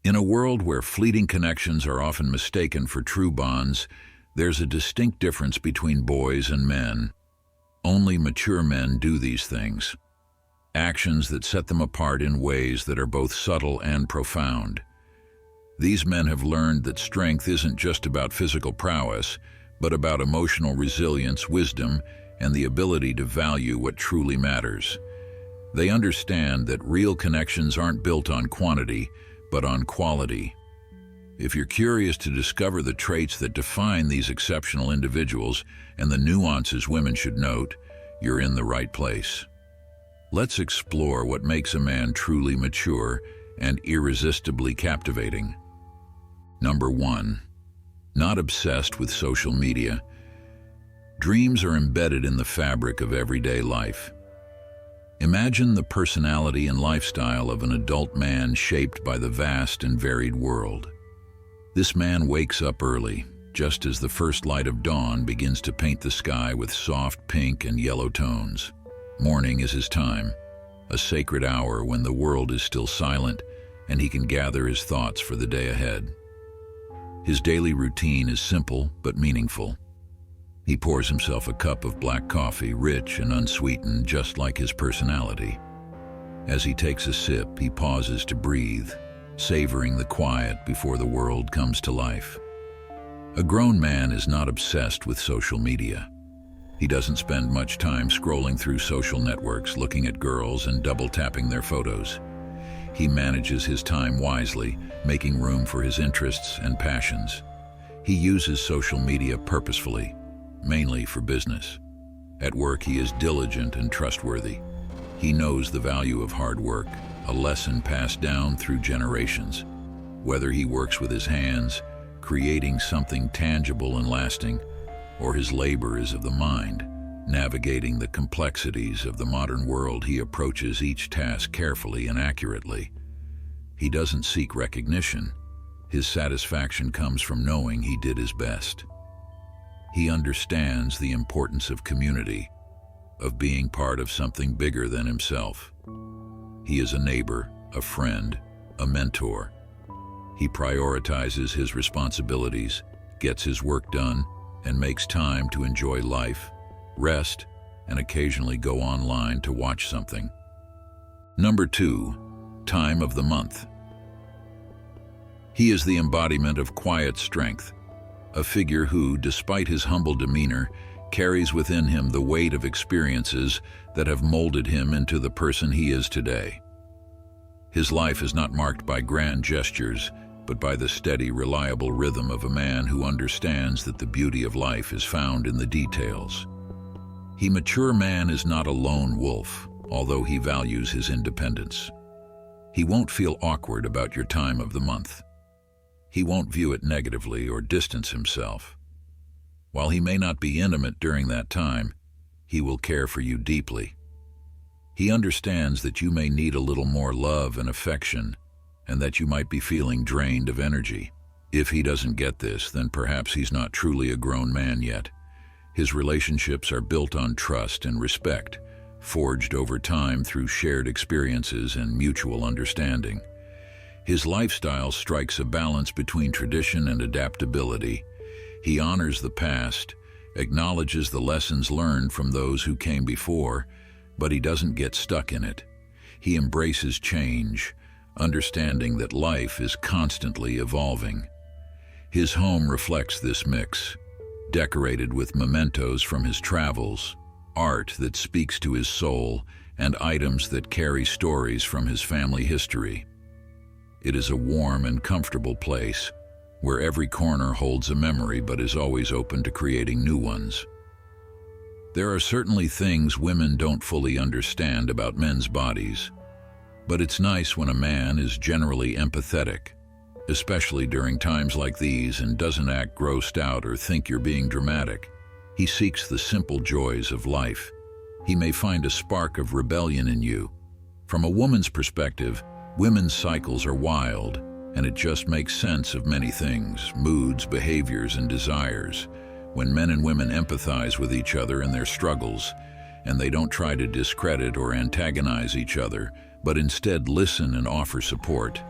In a world where fleeting connections are often mistaken for true bonds, there's a distinct difference between boys and men. Only mature men do these things. Actions that set them apart in ways that are both subtle and profound. These men have learned that strength isn't just about physical prowess, but about emotional resilience, wisdom, and the ability to value what truly matters. They understand that real connections aren't built on quantity, but on quality. If you're curious to discover the traits that define these exceptional individuals and the nuances women should note, you're in the right place. Let's explore what makes a man truly mature and irresistibly captivating. Number 1. Not obsessed with social media. Dreams are embedded in the fabric of everyday life. Imagine the personality and lifestyle of an adult man shaped by the vast and varied world. This man wakes up early, just as the first light of dawn begins to paint the sky with soft pink and yellow tones. Morning is his time, a sacred hour when the world is still silent and he can gather his thoughts for the day ahead. His daily routine is simple but meaningful. He pours himself a cup of black coffee, rich and unsweetened, just like his personality. As he takes a sip, he pauses to breathe, savoring the quiet before the world comes to life. A grown man is not obsessed with social media. He doesn't spend much time scrolling through social networks, looking at girls and double-tapping their photos. He manages his time wisely, making room for his interests and passions. He uses social media purposefully, mainly for business. At work, he is diligent and trustworthy. He knows the value of hard work, a lesson passed down through generations. Whether he works with his hands, creating something tangible and lasting, or his labor is of the mind, navigating the complexities of the modern world, he approaches each task carefully and accurately. He doesn't seek recognition. His satisfaction comes from knowing he did his best. He understands the importance of community, of being part of something bigger than himself. He is a neighbor, a friend, a mentor. He prioritizes his responsibilities, gets his work done, and makes time to enjoy life, rest, and occasionally go online to watch something. Number 2, time of the month. He is the embodiment of quiet strength, a figure who, despite his humble demeanor, carries within him the weight of experiences that have molded him into the person he is today. His life is not marked by grand gestures, but by the steady, reliable rhythm of a man who understands that the beauty of life is found in the details. The mature man is not a lone wolf, although he values his independence. He won't feel awkward about your time of the month. He won't view it negatively or distance himself. While he may not be intimate during that time, he will care for you deeply. He understands that you may need a little more love and affection, and that you might be feeling drained of energy. If he doesn't get this, then perhaps he's not truly a grown man yet. His relationships are built on trust and respect, forged over time through shared experiences and mutual understanding. His lifestyle strikes a balance between tradition and adaptability. He honors the past, acknowledges the lessons learned from those who came before, but he doesn't get stuck in it. He embraces change, understanding that life is constantly evolving. His home reflects this mix, decorated with mementos from his travels, art that speaks to his soul, and items that carry stories from his family history. It is a warm and comfortable place, where every corner holds a memory but is always open to creating new ones. There are certainly things women don't fully understand about men's bodies, but it's nice when a man is generally empathetic, especially during times like these, and doesn't act grossed out or think you're being dramatic. He seeks the simple joys of life. He may find a spark of rebellion in you. From a woman's perspective, women's cycles are wild, and it just makes sense of many things, moods, behaviors, and desires. When men and women empathize with each other in their struggles, and they don't try to discredit or antagonize each other, but instead listen and offer support,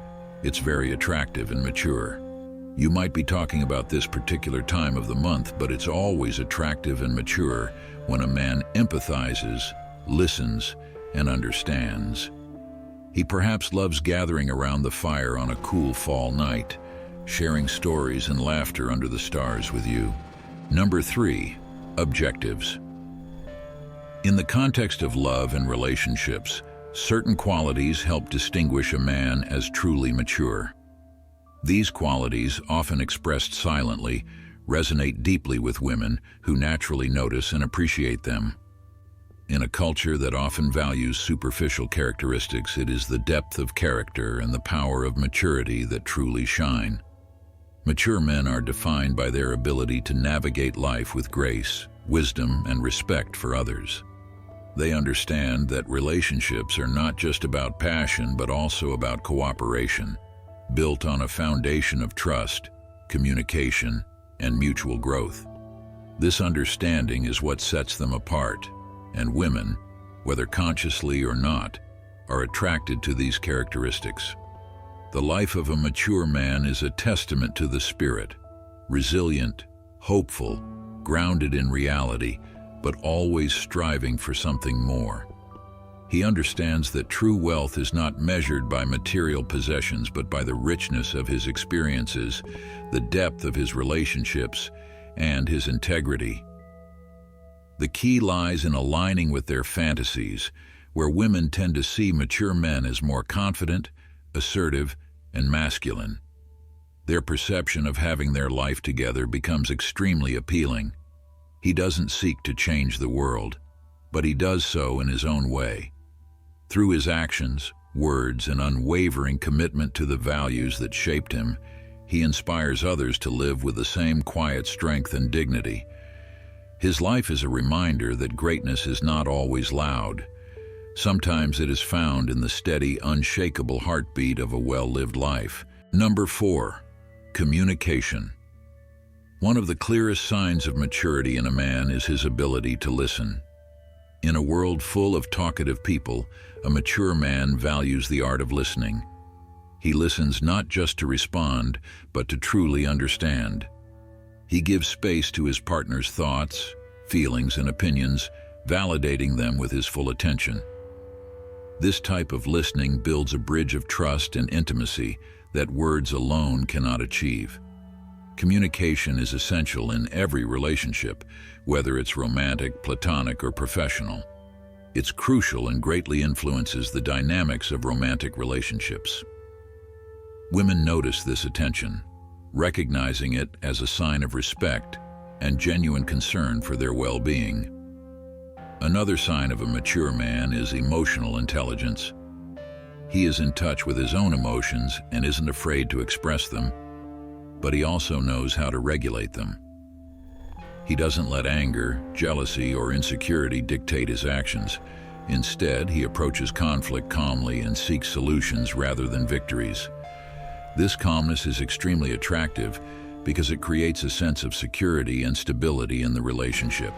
it's very attractive and mature. You might be talking about this particular time of the month, but it's always attractive and mature when a man empathizes, listens, and understands. He perhaps loves gathering around the fire on a cool fall night, sharing stories and laughter under the stars with you. Number 3, objectives. In the context of love and relationships, certain qualities help distinguish a man as truly mature. These qualities, often expressed silently, resonate deeply with women who naturally notice and appreciate them. In a culture that often values superficial characteristics, it is the depth of character and the power of maturity that truly shine. Mature men are defined by their ability to navigate life with grace, wisdom, and respect for others. They understand that relationships are not just about passion, but also about cooperation, built on a foundation of trust, communication, and mutual growth. This understanding is what sets them apart, and women, whether consciously or not, are attracted to these characteristics. The life of a mature man is a testament to the spirit, resilient, hopeful, grounded in reality, but always striving for something more. He understands that true wealth is not measured by material possessions, but by the richness of his experiences, the depth of his relationships, and his integrity. The key lies in aligning with their fantasies, where women tend to see mature men as more confident, assertive, and masculine. Their perception of having their life together becomes extremely appealing. He doesn't seek to change the world, but he does so in his own way. Through his actions, words, and unwavering commitment to the values that shaped him, he inspires others to live with the same quiet strength and dignity. His life is a reminder that greatness is not always loud. Sometimes it is found in the steady, unshakable heartbeat of a well-lived life. Number 4, communication. One of the clearest signs of maturity in a man is his ability to listen. In a world full of talkative people, a mature man values the art of listening. He listens not just to respond, but to truly understand. He gives space to his partner's thoughts, feelings, and opinions, validating them with his full attention. This type of listening builds a bridge of trust and intimacy that words alone cannot achieve. Communication is essential in every relationship, whether it's romantic, platonic, or professional. It's crucial and greatly influences the dynamics of romantic relationships. Women notice this attention, recognizing it as a sign of respect and genuine concern for their well-being. Another sign of a mature man is emotional intelligence. He is in touch with his own emotions and isn't afraid to express them, but he also knows how to regulate them. He doesn't let anger, jealousy, or insecurity dictate his actions. Instead, he approaches conflict calmly and seeks solutions rather than victories. This calmness is extremely attractive because it creates a sense of security and stability in the relationship.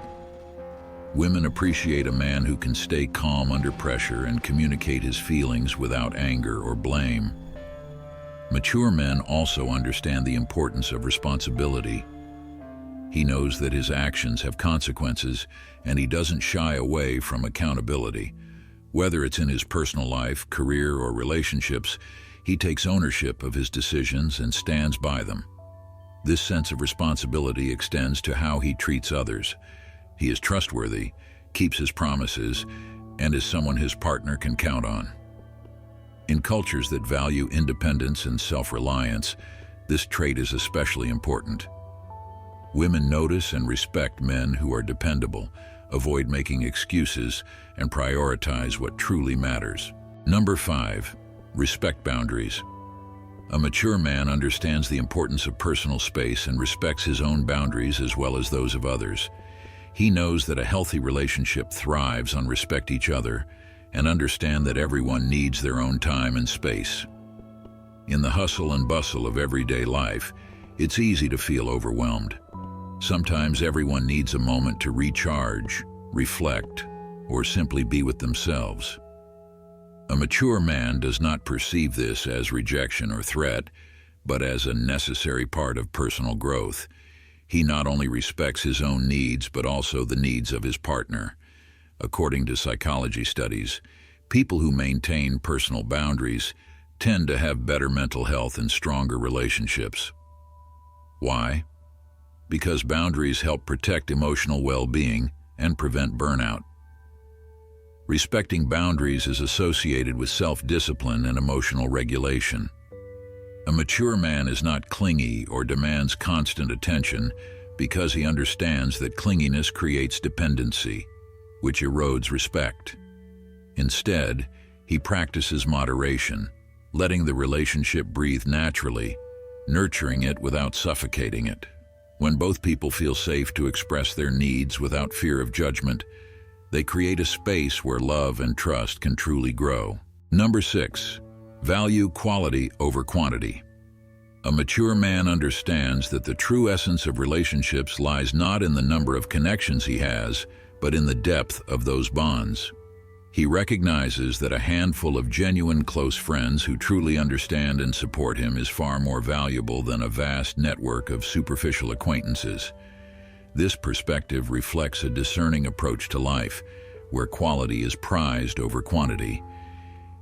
Women appreciate a man who can stay calm under pressure and communicate his feelings without anger or blame. Mature men also understand the importance of responsibility. He knows that his actions have consequences, and he doesn't shy away from accountability. Whether it's in his personal life, career, or relationships, he takes ownership of his decisions and stands by them. This sense of responsibility extends to how he treats others. He is trustworthy, keeps his promises, and is someone his partner can count on. In cultures that value independence and self-reliance, this trait is especially important. Women notice and respect men who are dependable, avoid making excuses, and prioritize what truly matters. Number 5, respect boundaries. A mature man understands the importance of personal space and respects his own boundaries as well as those of others. He knows that a healthy relationship thrives on respect each other and understand that everyone needs their own time and space. In the hustle and bustle of everyday life, it's easy to feel overwhelmed. Sometimes everyone needs a moment to recharge, reflect, or simply be with themselves. A mature man does not perceive this as rejection or threat, but as a necessary part of personal growth. He not only respects his own needs, but also the needs of his partner. According to psychology studies, people who maintain personal boundaries tend to have better mental health and stronger relationships. Why? Because boundaries help protect emotional well-being and prevent burnout. Respecting boundaries is associated with self-discipline and emotional regulation. A mature man is not clingy or demands constant attention because he understands that clinginess creates dependency, which erodes respect. Instead, he practices moderation, letting the relationship breathe naturally, nurturing it without suffocating it. When both people feel safe to express their needs without fear of judgment, they create a space where love and trust can truly grow. Number 6. Value quality over quantity. A mature man understands that the true essence of relationships lies not in the number of connections he has, but in the depth of those bonds. He recognizes that a handful of genuine close friends who truly understand and support him is far more valuable than a vast network of superficial acquaintances. This perspective reflects a discerning approach to life, where quality is prized over quantity.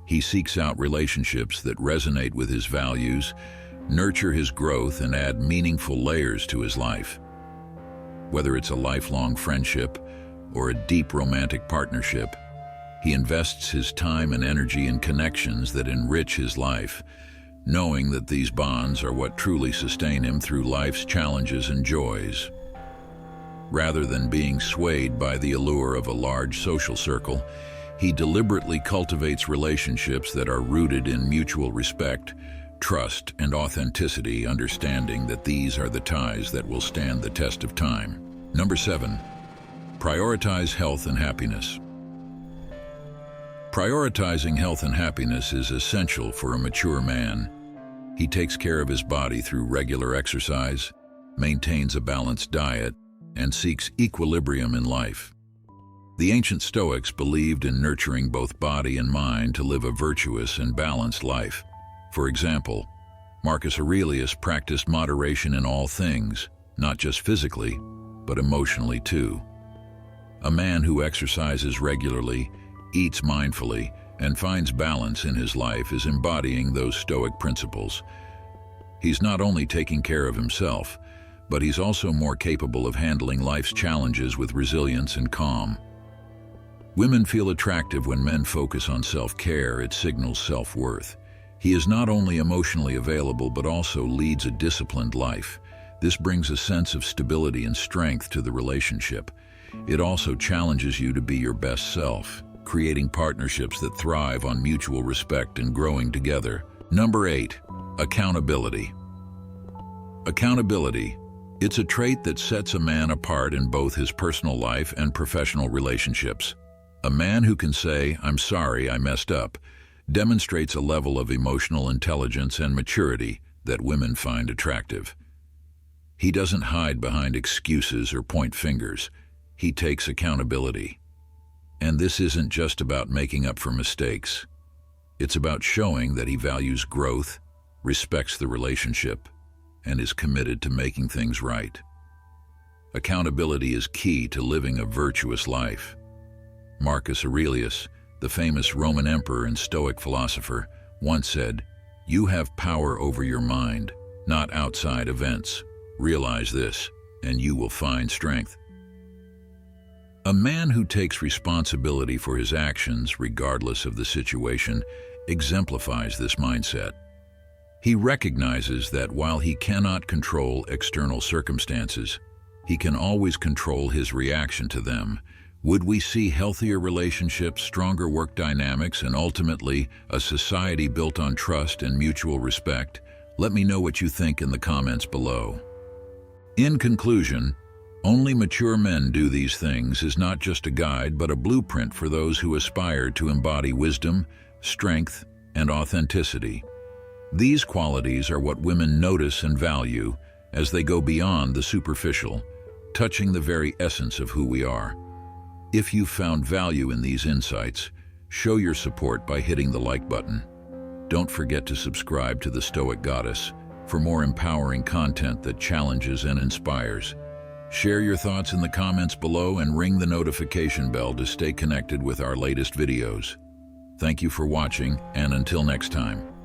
He seeks out relationships that resonate with his values, nurture his growth, and add meaningful layers to his life. Whether it's a lifelong friendship or a deep romantic partnership, he invests his time and energy in connections that enrich his life, knowing that these bonds are what truly sustain him through life's challenges and joys. Rather than being swayed by the allure of a large social circle, he deliberately cultivates relationships that are rooted in mutual respect, trust, and authenticity, understanding that these are the ties that will stand the test of time. Number 7. Prioritize health and happiness. Prioritizing health and happiness is essential for a mature man. He takes care of his body through regular exercise, maintains a balanced diet, and seeks equilibrium in life. The ancient Stoics believed in nurturing both body and mind to live a virtuous and balanced life. For example, Marcus Aurelius practiced moderation in all things, not just physically, but emotionally too. A man who exercises regularly, eats mindfully, and finds balance in his life is embodying those Stoic principles. He's not only taking care of himself, but he's also more capable of handling life's challenges with resilience and calm. Women feel attractive when men focus on self-care. It signals self-worth. He is not only emotionally available, but also leads a disciplined life. This brings a sense of stability and strength to the relationship. It also challenges you to be your best self, creating partnerships that thrive on mutual respect and growing together. Number 8. Accountability. Accountability. It's a trait that sets a man apart in both his personal life and professional relationships. A man who can say, "I'm sorry, I messed up," demonstrates a level of emotional intelligence and maturity that women find attractive. He doesn't hide behind excuses or point fingers. He takes accountability. And this isn't just about making up for mistakes. It's about showing that he values growth, respects the relationship, and is committed to making things right. Accountability is key to living a virtuous life. Marcus Aurelius, the famous Roman emperor and Stoic philosopher, once said, "You have power over your mind, not outside events. Realize this, and you will find strength." A man who takes responsibility for his actions, regardless of the situation, exemplifies this mindset. He recognizes that while he cannot control external circumstances, he can always control his reaction to them. Would we see healthier relationships, stronger work dynamics, and ultimately a society built on trust and mutual respect? Let me know what you think in the comments below. In conclusion, "Only mature men do these things" is not just a guide, but a blueprint for those who aspire to embody wisdom, strength, and authenticity. These qualities are what women notice and value as they go beyond the superficial, touching the very essence of who we are. If you found value in these insights, Show your support by hitting the like button. Don't forget to subscribe to the Stoic Goddess for more empowering content that challenges and inspires. Share your thoughts in the comments below and ring the notification bell to stay connected with our latest videos. Thank you for watching, and until next time.